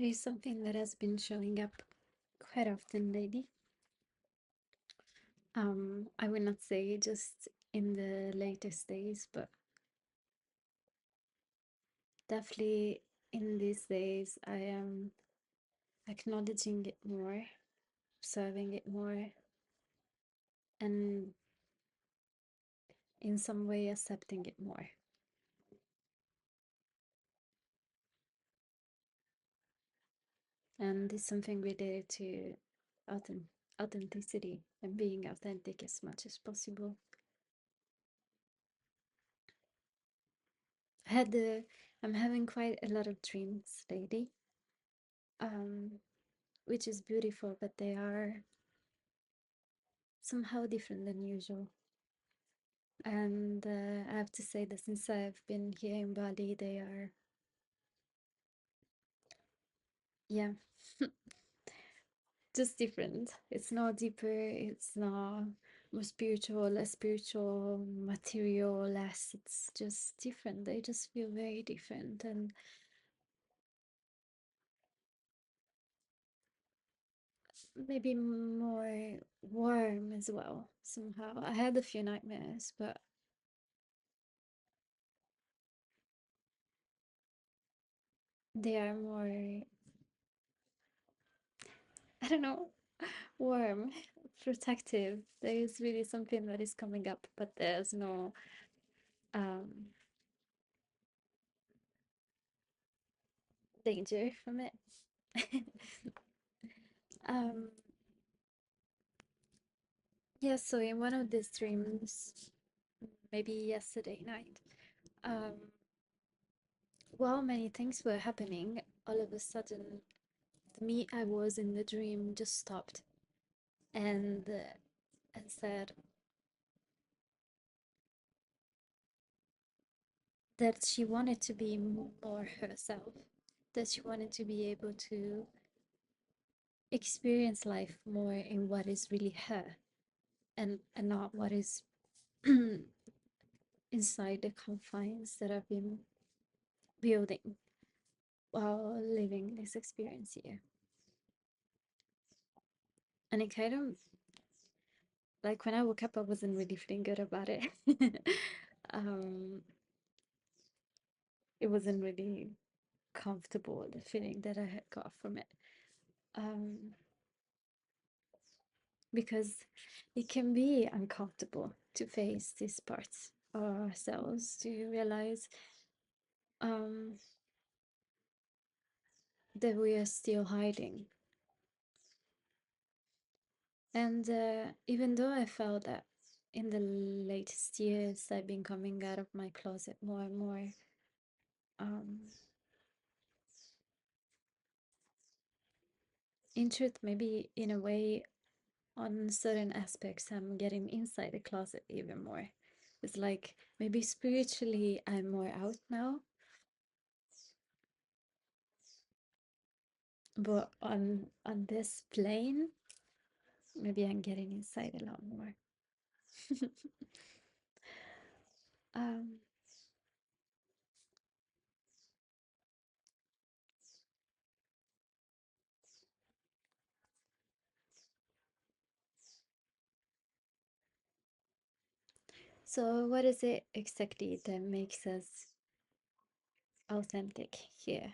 There is something that has been showing up quite often lately. I will not say just in the latest days, but definitely in these days, I am acknowledging it more, observing it more, and in some way accepting it more. And it's something related to authen- authenticity and being authentic as much as possible. I had the, I'm having quite a lot of dreams lately, um, which is beautiful, but they are somehow different than usual. And I have to say that since I've been here in Bali, they are, yeah, just different. It's not deeper, it's not more spiritual, less spiritual, material, less. It's just different. They just feel very different and maybe more warm as well, somehow. I had a few nightmares, but they are more, I don't know, warm, protective. There is really something that is coming up, but there's no um, danger from it. um, yeah, so in one of these dreams, maybe yesterday night, um, while many things were happening, all of a sudden, the me I was in the dream just stopped and said that she wanted to be more herself, that she wanted to be able to experience life more in what is really her and not what is inside the confines that I've been building while living this experience here. And it kind of like when I woke up, I wasn't really feeling good about it. um, it wasn't really comfortable, the feeling that I had got from it. Um, because it can be uncomfortable to face these parts of ourselves, to realize um, that we are still hiding. And even though I felt that in the latest years I've been coming out of my closet more and more, um, in truth, maybe in a way, on certain aspects, I'm getting inside the closet even more. It's like maybe spiritually I'm more out now, but on this plane, maybe I'm getting inside a lot more. um, so what is it exactly that makes us authentic here?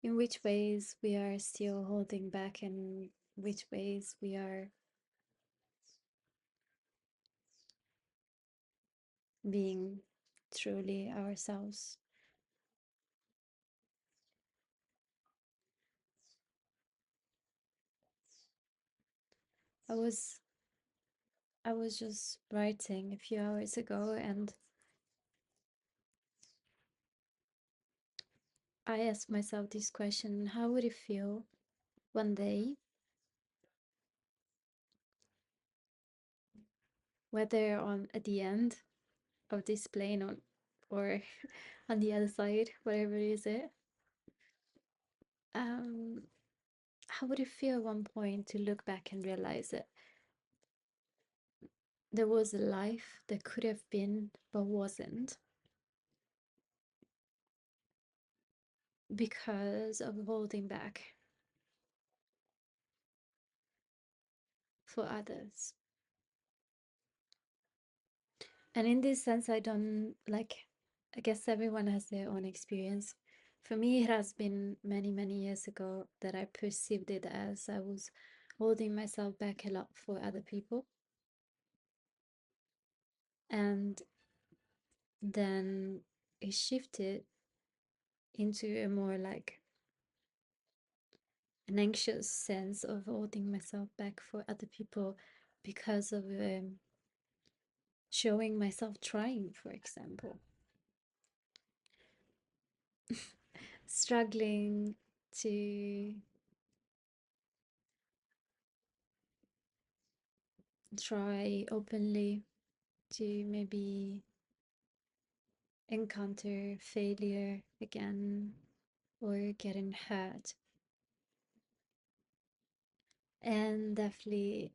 In which ways we are still holding back and which ways we are being truly ourselves? I was i was just writing a few hours ago, and I asked myself this question: how would it feel one day, whether on at the end of this plane or on the other side, whatever is it, um how would it feel at one point to look back and realize that there was a life that could have been but wasn't, because of holding back for others. And in this sense, I don't like, I guess everyone has their own experience. For me, it has been many, many years ago that I perceived it as I was holding myself back a lot for other people. And then it shifted into a more like an anxious sense of holding myself back for other people because of showing myself trying, for example, struggling to try openly to maybe encounter failure again or getting hurt, and definitely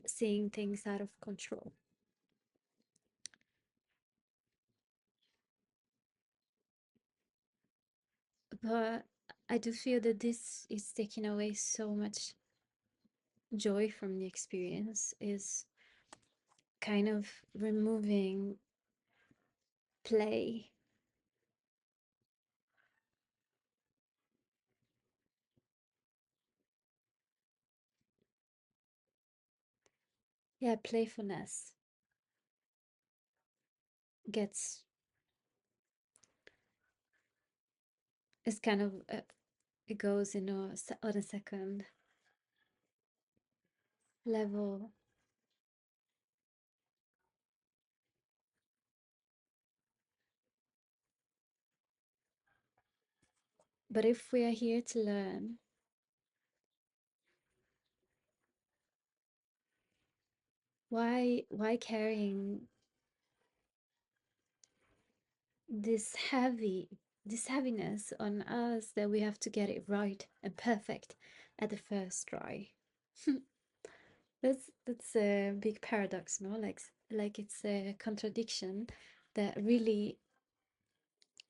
seeing things out of control. But I do feel that this is taking away so much joy from the experience, is kind of removing play. Yeah, playfulness gets, is kind of it goes in on a second level. But if we are here to learn, why carrying this heaviness on us that we have to get it right and perfect at the first try? That's a big paradox, no? Like it's a contradiction that really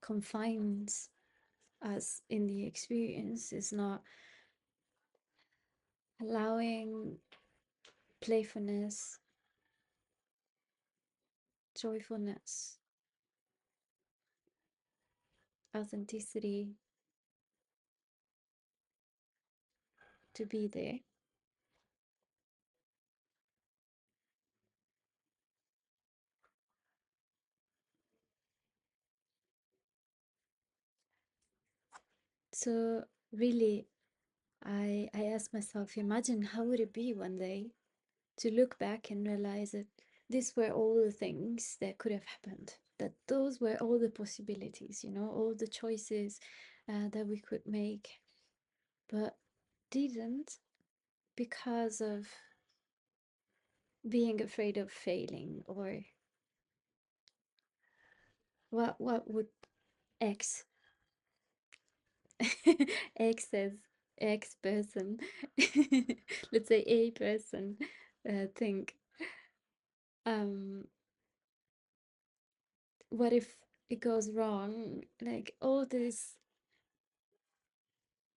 confines us in the experience, is not allowing playfulness, joyfulness, authenticity to be there. So really, I asked myself, imagine how would it be one day to look back and realize that these were all the things that could have happened, that those were all the possibilities, you know, all the choices that we could make, but didn't, because of being afraid of failing, or what would X X says X person, let's say A person, think. Um, what if it goes wrong? Like all this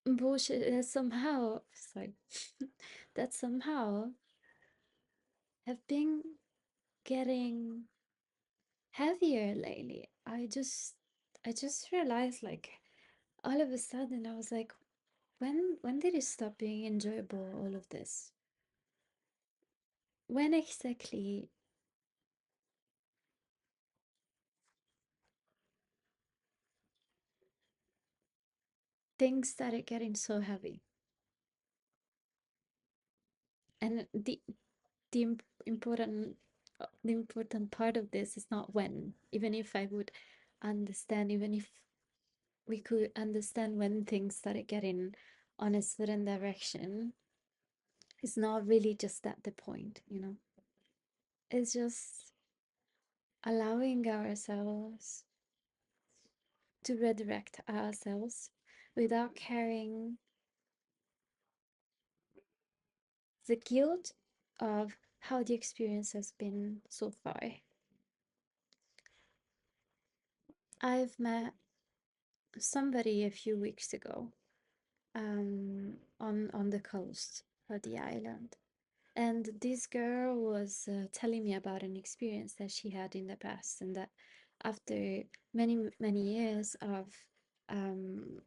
bullshit that somehow, sorry, that somehow have been getting heavier lately. I just realized, like, all of a sudden I was like, when did it stop being enjoyable, all of this? When exactly things started getting so heavy? And the important part of this is not when. Even if I would understand, even if we could understand when things started getting on a certain direction, it's not really just at the point, you know. It's just allowing ourselves to redirect ourselves without carrying the guilt of how the experience has been so far. I've met somebody a few weeks ago on the coast of the island. And this girl was telling me about an experience that she had in the past, and that after many years of um,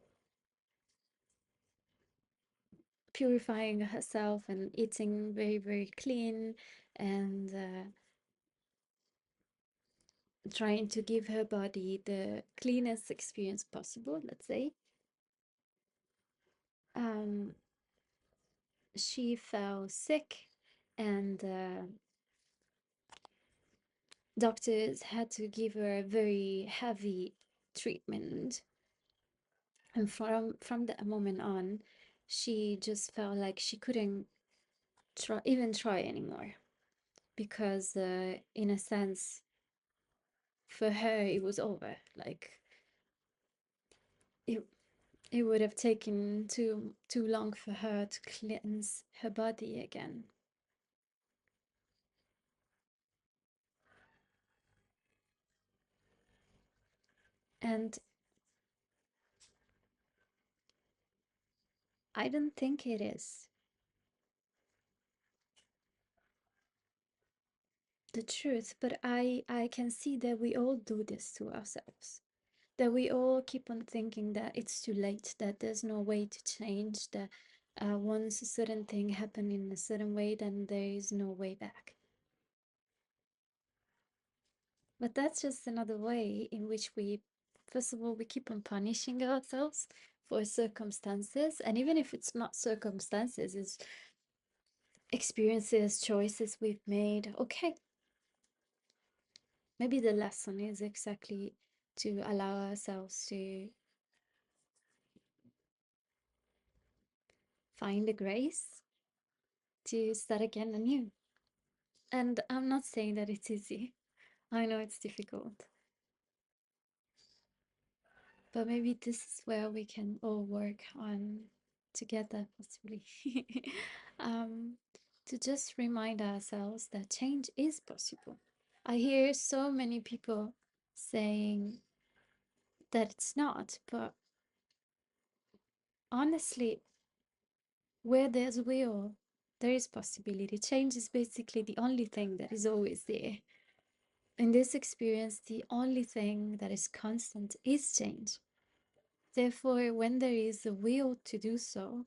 purifying herself and eating very clean and trying to give her body the cleanest experience possible, let's say, um, she fell sick, and doctors had to give her a very heavy treatment. And from that moment on, she just felt like she couldn't try anymore, because in a sense, for her it was over. Like it it would have taken too long for her to cleanse her body again. And I don't think it is the truth, but I can see that we all do this to ourselves. That we all keep on thinking that it's too late, that there's no way to change, that once a certain thing happened in a certain way, then there is no way back. But that's just another way in which we, first of all, we keep on punishing ourselves for circumstances. And even if it's not circumstances, it's experiences, choices we've made. Okay, maybe the lesson is exactly to allow ourselves to find the grace to start again anew. And I'm not saying that it's easy. I know it's difficult. But maybe this is where we can all work on together, possibly. um, to just remind ourselves that change is possible. I hear so many people saying that it's not, but honestly, where there's will, there is possibility. Change is basically the only thing that is always there. In this experience, the only thing that is constant is change. Therefore, when there is a will to do so,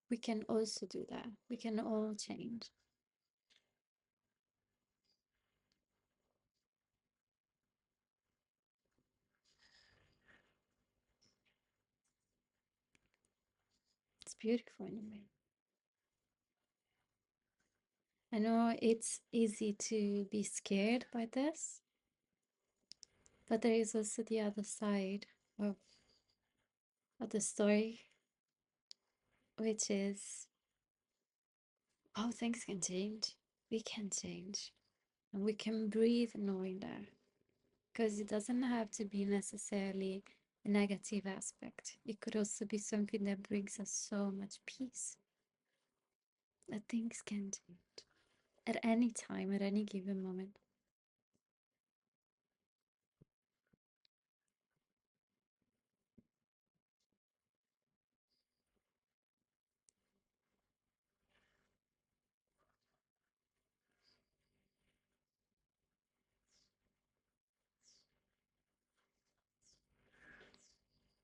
we can also do that. We can all change. It's beautiful in a way. I know it's easy to be scared by this, but there is also the other side of, of the story, which is, oh, things can change. We can change. And we can breathe knowing that. Because it doesn't have to be necessarily a negative aspect. It could also be something that brings us so much peace, that things can change at any time, at any given moment.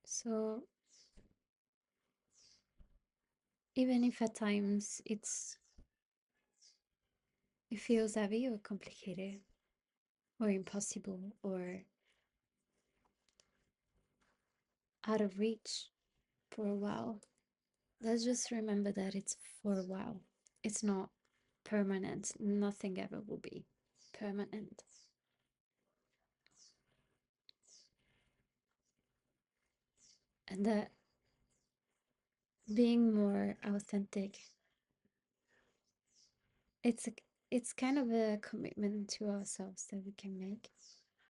So even if at times it feels heavy or complicated or impossible or out of reach for a while, let's just remember that it's for a while. It's not permanent. Nothing ever will be permanent. And that being more authentic, it's a, it's kind of a commitment to ourselves that we can make.